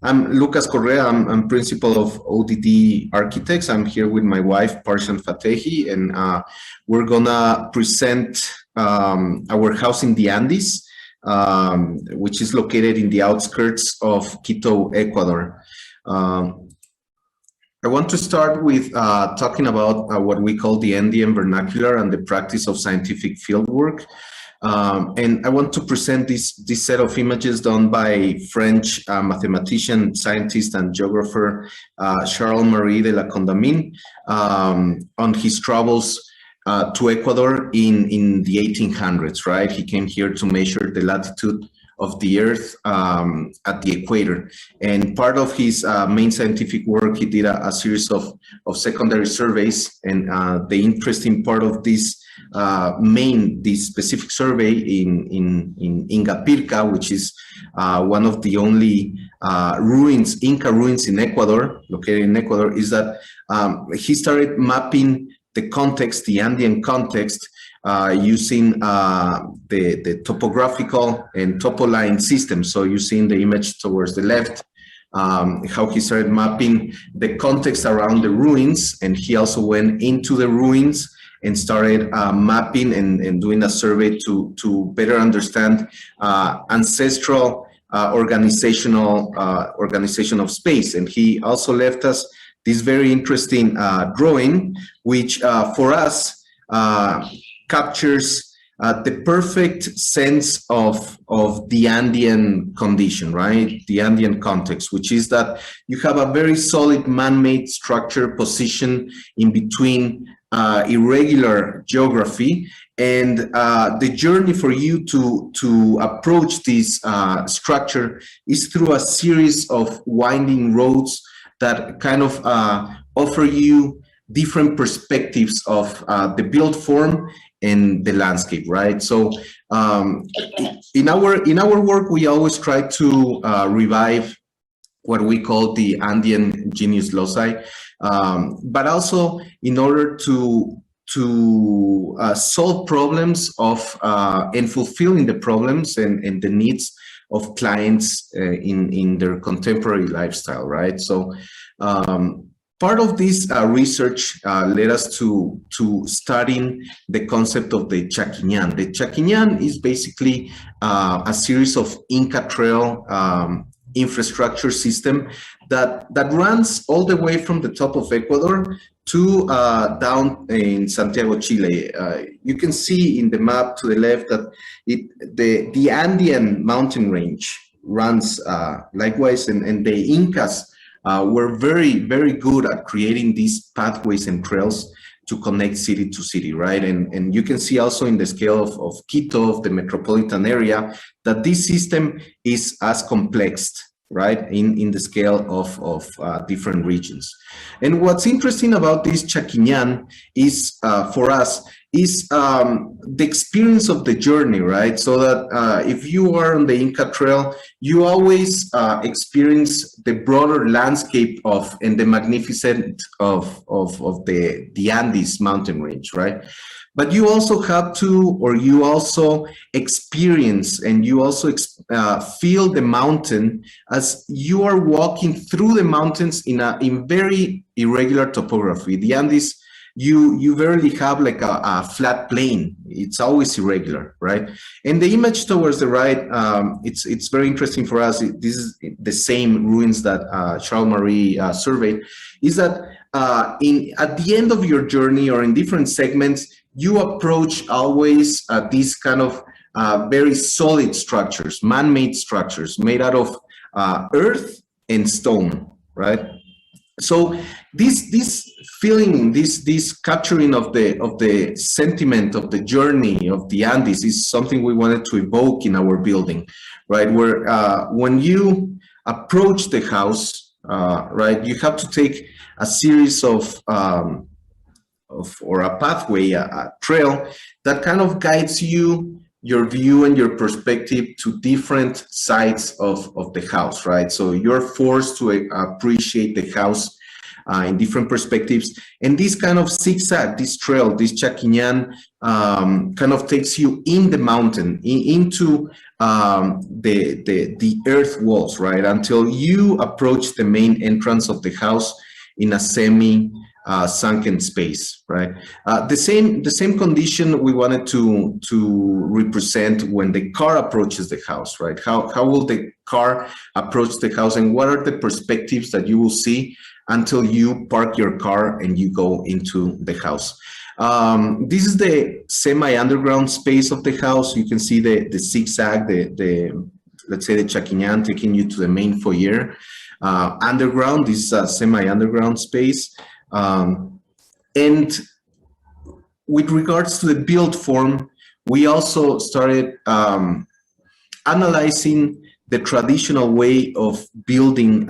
I'm Lucas Correa. I'm principal of ODD Architects. I'm here with my wife, Parshan Fatehi, and we're gonna present our house in the Andes, which is located in the outskirts of Quito, Ecuador. I want to start with talking about what we call the Andean vernacular and the practice of scientific fieldwork. And I want to present this set of images done by French mathematician, scientist, and geographer Charles-Marie de la Condamine on his travels to Ecuador in the 1800s, right? He came here to measure the latitude of the Earth at the equator. And part of his main scientific work, he did a series of secondary surveys. And the interesting part of this this specific survey in Ingapirca, which is one of the only Inca ruins in Ecuador, located in Ecuador, is that he started mapping the context, the Andean context, using the topographical and topoline system. So you see in the image towards the left, how he started mapping the context around the ruins, and he also went into the ruins and started mapping and doing a survey to better understand ancestral organization of space. And he also left us this very interesting drawing, which for us captures the perfect sense of the Andean condition, right? The Andean context, which is that you have a very solid man-made structure positioned in between irregular geography, and the journey for you to approach this structure is through a series of winding roads that kind of offer you different perspectives of the built form and the landscape, right? So in our work, we always try to revive what we call the Andean genius loci, but also in order to solve problems of and fulfilling the problems and the needs of clients in their contemporary lifestyle, right? So part of this research led us to studying the concept of the Chaquiñán. The Chaquiñán is basically a series of Inca trail infrastructure system that runs all the way from the top of Ecuador to down in Santiago, Chile. You can see in the map to the left that the Andean mountain range runs likewise, and the Incas were very, very good at creating these pathways and trails to connect city to city, right? And you can see also in the scale of Quito, of the metropolitan area, that this system is as complex, right, in the scale of different regions. And what's interesting about this Chaquiñán is, for us, is the experience of the journey, right? So that if you are on the Inca Trail, you always experience the broader landscape and the magnificence of the Andes mountain range, right? But you also have to, or you also experience, and you also feel the mountain as you are walking through the mountains in very irregular topography. The Andes, you rarely have like a flat plain. It's always irregular, right? And the image towards the right, it's very interesting for us. This is the same ruins that Charles-Marie surveyed, is that at the end of your journey or in different segments, you approach always these kind of very solid structures, man-made structures made out of earth and stone, right? So this feeling, this capturing of the sentiment of the journey of the Andes is something we wanted to evoke in our building, right? Where when you approach the house, right, you have to take a series or a pathway, a trail that kind of guides your view and your perspective to different sides of the house, right? So you're forced to appreciate the house in different perspectives. And this kind of zigzag, this trail, this Chaquiñán, kind of takes you in the mountain, into the earth walls, right? Until you approach the main entrance of the house in a sunken space, right? The same condition we wanted to represent when the car approaches the house, right? How will the car approach the house, and what are the perspectives that you will see until you park your car and you go into the house? This is the semi-underground space of the house. You can see the zigzag, let's say the chaquiñán taking you to the main foyer. Underground, this is a semi-underground space. And with regards to the build form, we also started analyzing the traditional way of building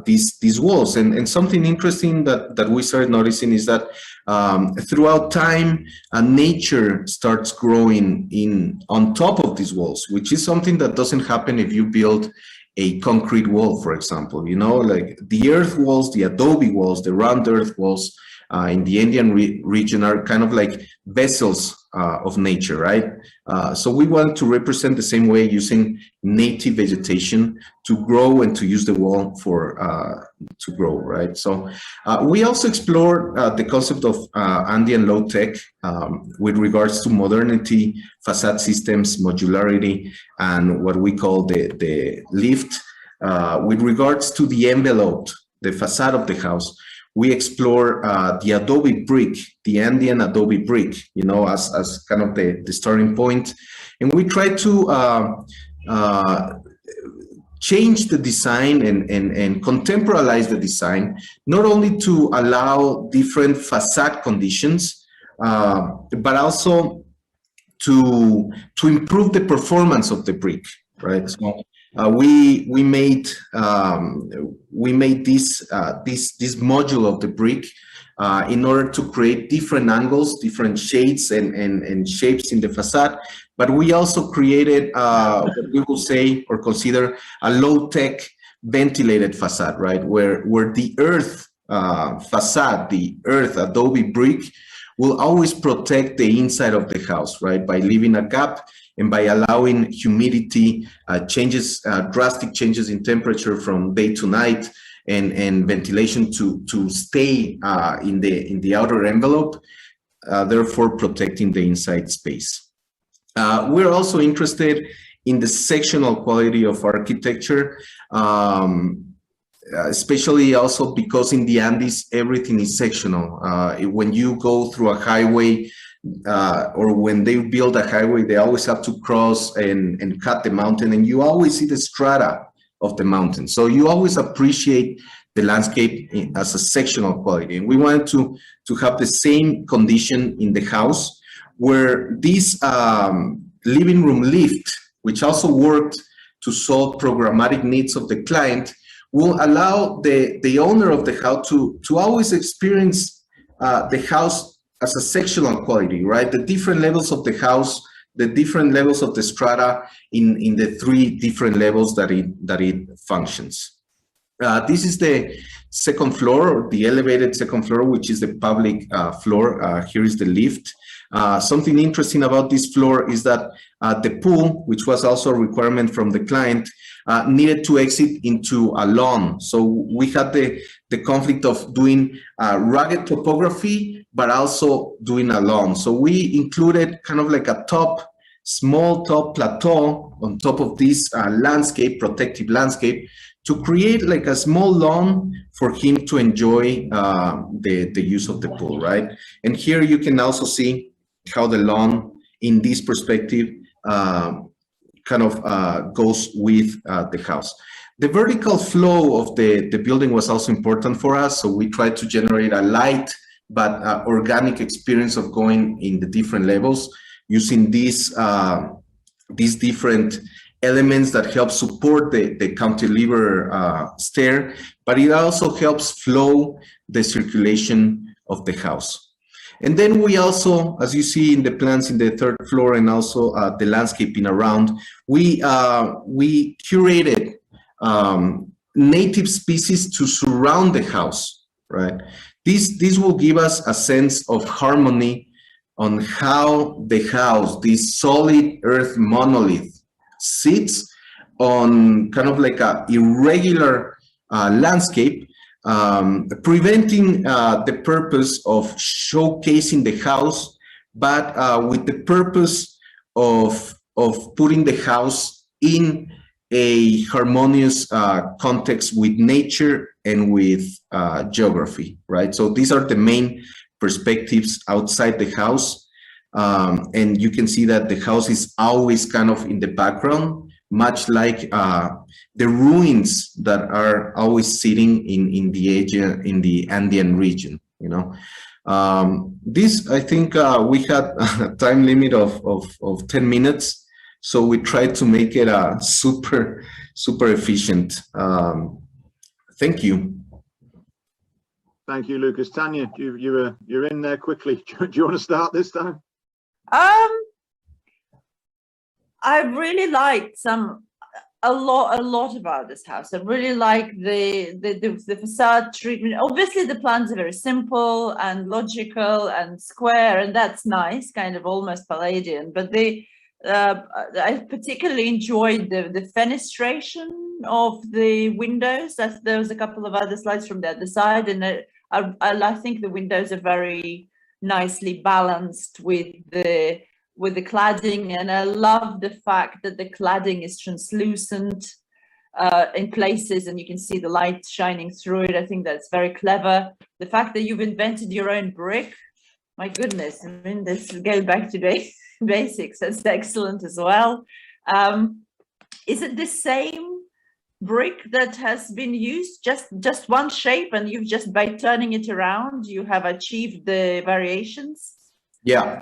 these walls. And something interesting that we started noticing is that throughout time, nature starts growing on top of these walls, which is something that doesn't happen if you build a concrete wall, for example. You know, like the earth walls, the adobe walls, the round earth walls in the Andean region are kind of like vessels of nature, right? So we want to represent the same way, using native vegetation to grow and to use the wall for to grow, right? So we also explore the concept of Andean low tech with regards to modernity, facade systems, modularity, and what we call the lift. With regards to the envelope, the facade of the house, we explore the adobe brick, the Andean adobe brick, you know, as kind of the starting point. And we try to change the design and contemporalize the design, not only to allow different facade conditions, but also to improve the performance of the brick, right? So we made this module of the brick in order to create different angles, different shades and shapes in the facade. But we also created what we will say or consider a low-tech ventilated facade, right? Where the earth facade, the earth adobe brick, will always protect the inside of the house, right? By leaving a gap and by allowing humidity changes, drastic changes in temperature from day to night, and ventilation to stay in the outer envelope, therefore protecting the inside space. We're also interested in the sectional quality of architecture, especially also because in the Andes, everything is sectional. When you go through a highway, or when they build a highway, they always have to cross and cut the mountain, and you always see the strata of the mountain. So you always appreciate the landscape as a sectional quality. And we wanted to have the same condition in the house, where this living room lift, which also worked to solve programmatic needs of the client, will allow the owner of the house to always experience the house as a sectional quality, right? The different levels of the house, the different levels of the strata in the three different levels that it functions. This is the second floor, or the elevated second floor, which is the public floor. Here is the lift. Something interesting about this floor is that the pool, which was also a requirement from the client, needed to exit into a lawn. So we had the conflict of doing rugged topography, but also doing a lawn. So we included kind of like a small top plateau on top of this landscape, protective landscape, to create like a small lawn for him to enjoy the use of the pool, right? And here you can also see how the lawn in this perspective kind of goes with the house. The vertical flow of the building was also important for us, so we tried to generate a light but organic experience of going in the different levels, using these different elements that help support the cantilever stair, but it also helps flow the circulation of the house. And then we also, as you see in the plans in the third floor, and also the landscaping around, we curated native species to surround the house, right? This will give us a sense of harmony on how the house, this solid earth monolith, sits on kind of like a irregular landscape, preventing the purpose of showcasing the house, but with the purpose of putting the house in a harmonious context with nature and with geography, right? So these are the main perspectives outside the house. And you can see that the house is always kind of in the background, much like the ruins that are always sitting in the Andean region, you know. This, I think we had a time limit of 10 minutes. So we tried to make it super efficient. Thank you. Thank you, Lucas. Tanya, you're in there quickly. Do you want to start this time? I really liked a lot about this house. I really like the facade treatment. Obviously, the plans are very simple and logical and square, and that's nice, kind of almost Palladian. But I particularly enjoyed the fenestration of the windows. There was a couple of other slides from the other side, and I think the windows are very nicely balanced with the cladding, and I love the fact that the cladding is translucent in places, and you can see the light shining through it. I think that's very clever. The fact that you've invented your own brick, my goodness, I mean, this goes back to basics. That's excellent as well. Is it the same brick that has been used, just one shape, and you've just, by turning it around, you have achieved the variations? Yeah,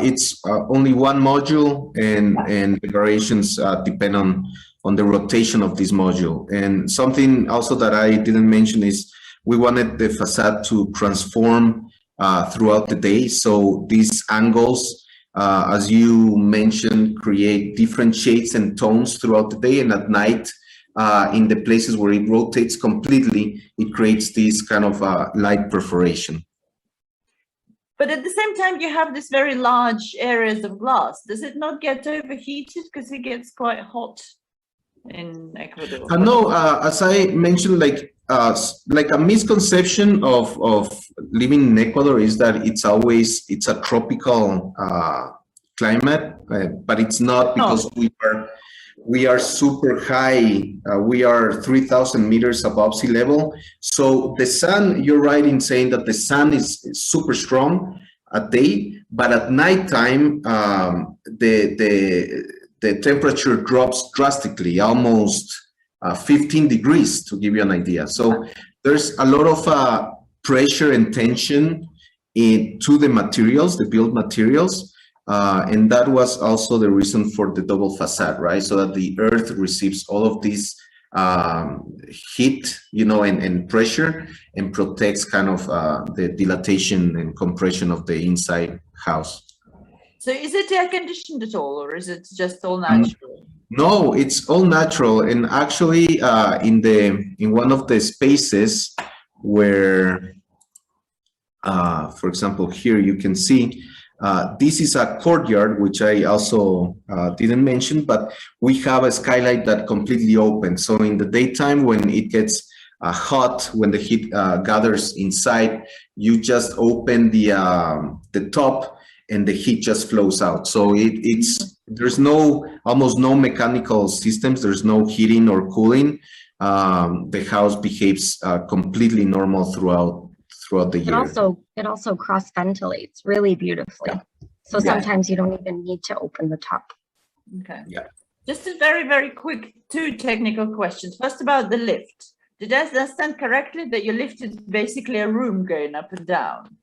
it's only one module, and the variations depend on the rotation of this module. And something also that I didn't mention is we wanted the facade to transform throughout the day. So these angles, as you mentioned, create different shades and tones throughout the day, and at night, in the places where it rotates completely, it creates this kind of light perforation. But at the same time, you have this very large areas of glass. Does it not get overheated? Because it gets quite hot in Ecuador. No, as I mentioned, like a misconception of living in Ecuador is that it's a tropical climate, but it's not, because we are super high. We are 3,000 meters above sea level. So the sun, you're right in saying that the sun is super strong at day, but at nighttime, the temperature drops drastically, almost 15 degrees, to give you an idea. So there's a lot of pressure and tension to the materials, the build materials. And that was also the reason for the double facade, right? So that the earth receives all of this heat, you know, and pressure, and protects kind of the dilatation and compression of the inside house. So is it air conditioned at all, or is it just all natural? No, it's all natural. And actually, in one of the spaces where, for example, here you can see. This is a courtyard, which I also didn't mention, but we have a skylight that completely opens. So in the daytime, when it gets hot, when the heat gathers inside, you just open the top, and the heat just flows out. So there's almost no mechanical systems. There's no heating or cooling. The house behaves completely normal throughout the year. It also cross ventilates really beautifully. Yeah. So sometimes you don't even need to open the top. Okay. Yeah. Just a very, very quick 2 technical questions. First, about the lift. Did I understand correctly that your lift is basically a room going up and down?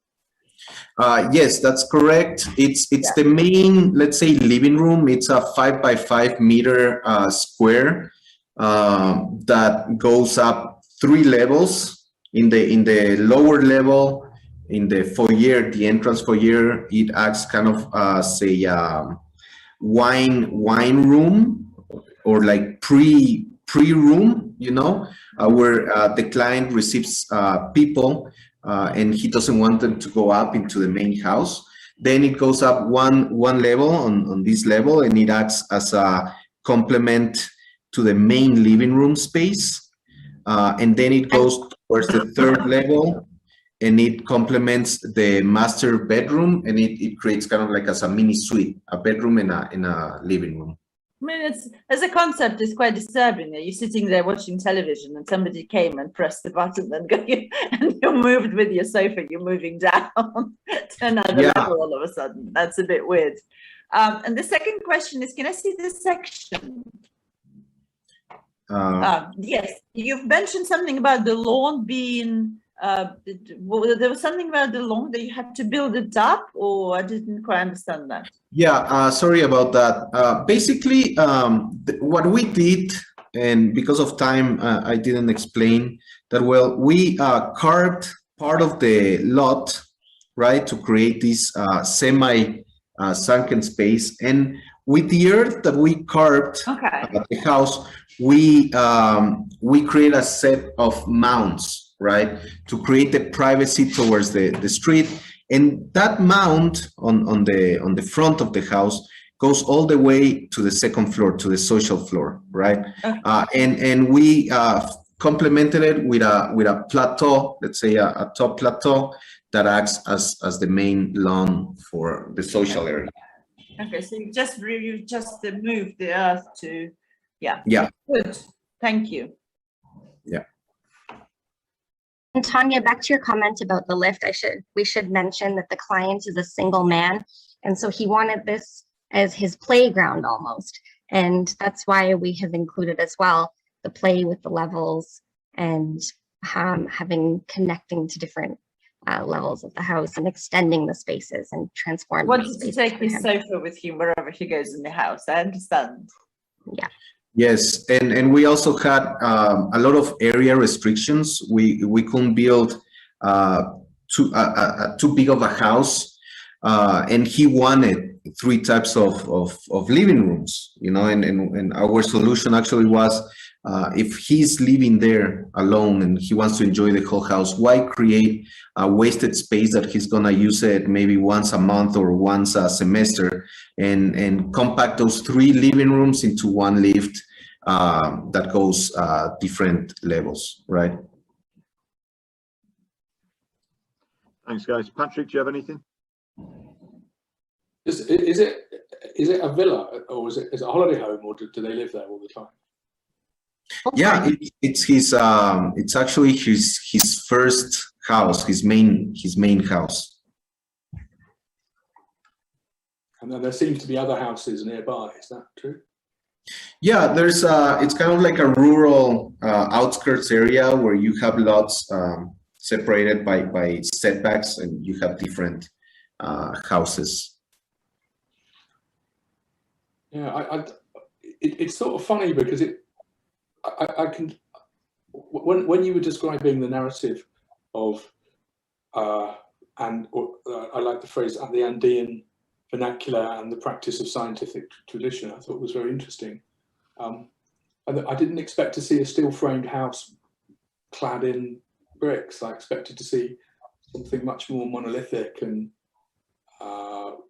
Yes, that's correct. It's the main, let's say, living room. It's a 5 by 5 meter square that goes up 3 levels. In the lower level, in the foyer, the entrance foyer, it acts kind of as a wine room, or like pre-room, you know, where the client receives people, and he doesn't want them to go up into the main house. Then it goes up one level on this level, and it acts as a complement to the main living room space. And then it goes towards the third level, and it complements the master bedroom, and it creates kind of like as a mini suite, a bedroom in a living room. I mean, it's, as a concept, it's quite disturbing. You're sitting there watching television and somebody came and pressed the button and you're moved with your sofa, you're moving down to another level all of a sudden. That's a bit weird. And the second question is, can I see this section? Yes, you've mentioned something about the lawn being, there was something about the lawn that you had to build it up, or I didn't quite understand that. Yeah, sorry about that. Basically, what we did, and because of time, I didn't explain that well, we carved part of the lot, right, to create this semi-sunken space. And with the earth that we carved at the house, we create a set of mounds, right, to create the privacy towards the street. And that mound on the front of the house goes all the way to the second floor, to the social floor, right? And we complemented it with a plateau, let's say a top plateau that acts as the main lawn for the social area. Okay, so you just moved the earth to, yeah. Good, thank you. Yeah. And Tanya, back to your comment about the lift, we should mention that the client is a single man, and so he wanted this as his playground almost, and that's why we have included as well the play with the levels and connecting to different levels of the house and extending the spaces and transforming. Wanted to take his sofa with him wherever he goes in the house. I understand. Yeah. Yes, and we also had a lot of area restrictions. We couldn't build too big of a house, and he wanted 3 types of living rooms, you know. And our solution actually was, if he's living there alone and he wants to enjoy the whole house, why create a wasted space that he's gonna use it maybe once a month or once a semester, and compact those 3 living rooms into 1 lift that goes different levels, right? Thanks, guys. Patrick, do you have anything? Is it a villa, or is it a holiday home, or do they live there all the time? Yeah, it's his. It's actually his first house, his main house. And then there seems to be other houses nearby. Is that true? Yeah, there's it's kind of like a rural outskirts area where you have lots separated by setbacks, and you have different houses. Yeah, it's sort of funny because I can, when you were describing the narrative of I like the phrase the Andean vernacular and the practice of scientific tradition, I thought it was very interesting. And I didn't expect to see a steel framed house clad in bricks. I expected to see something much more monolithic and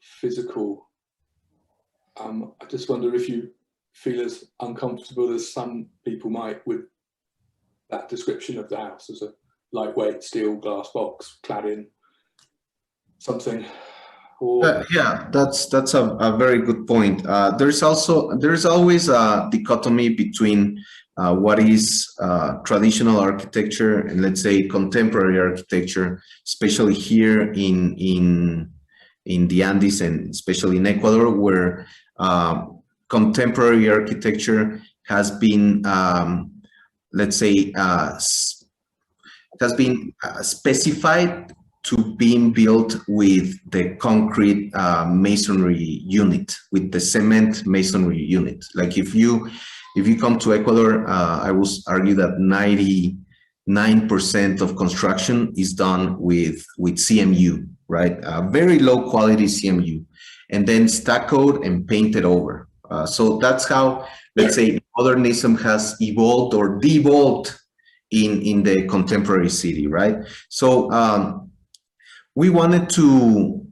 physical. I just wonder if you feel as uncomfortable as some people might with that description of the house as a lightweight steel glass box clad in something. Yeah, that's a very good point. There's always a dichotomy between what is traditional architecture and, let's say, contemporary architecture, especially here in the Andes, and especially in Ecuador, where contemporary architecture has been, let's say, has been specified to being built with the concrete masonry unit, with the cement masonry unit. Like if you come to Ecuador, I will argue that 99% of construction is done with CMU, right? Very low quality CMU, and then stuccoed and painted over. So that's how, let's say, modernism has evolved or devolved in the contemporary city, right? So we wanted to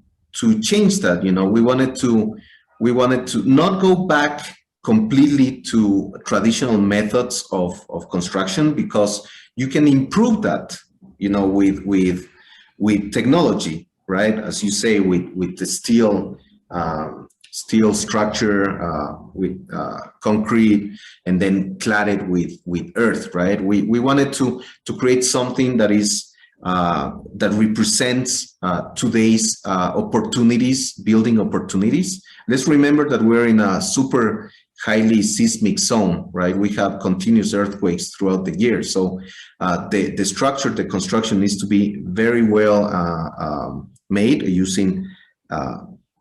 change that. You know, we wanted to not go back completely to traditional methods of construction, because you can improve that, you know, with technology, right? As you say, with the steel structure, with concrete, and then cladded with earth, right? We wanted to create something that is that represents today's opportunities, building opportunities. Let's remember that we're in a super highly seismic zone, right? We have continuous earthquakes throughout the year. So the structure, the construction needs to be very well made using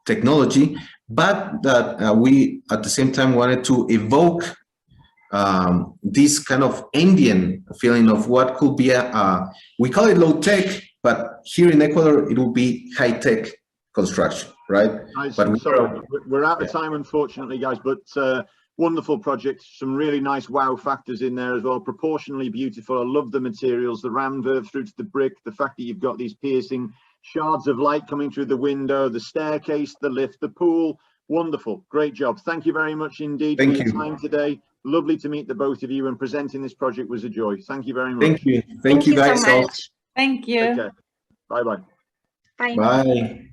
technology, but that we at the same time wanted to evoke this kind of Andean feeling of what could be we call it low tech, but here in Ecuador, it will be high tech construction, right? But sorry, we're out of time, unfortunately, guys, but wonderful project. Some really nice wow factors in there as well. Proportionally beautiful. I love the materials, the round verve through to the brick, the fact that you've got these piercing shards of light coming through the window, the staircase, the lift, the pool. Wonderful. Great job. Thank you very much indeed for your time today. Lovely to meet the both of you, and presenting this project was a joy. Thank you very much. Thank you. Thank you guys. So much. Thank you. Okay. Bye-bye. Bye. Bye.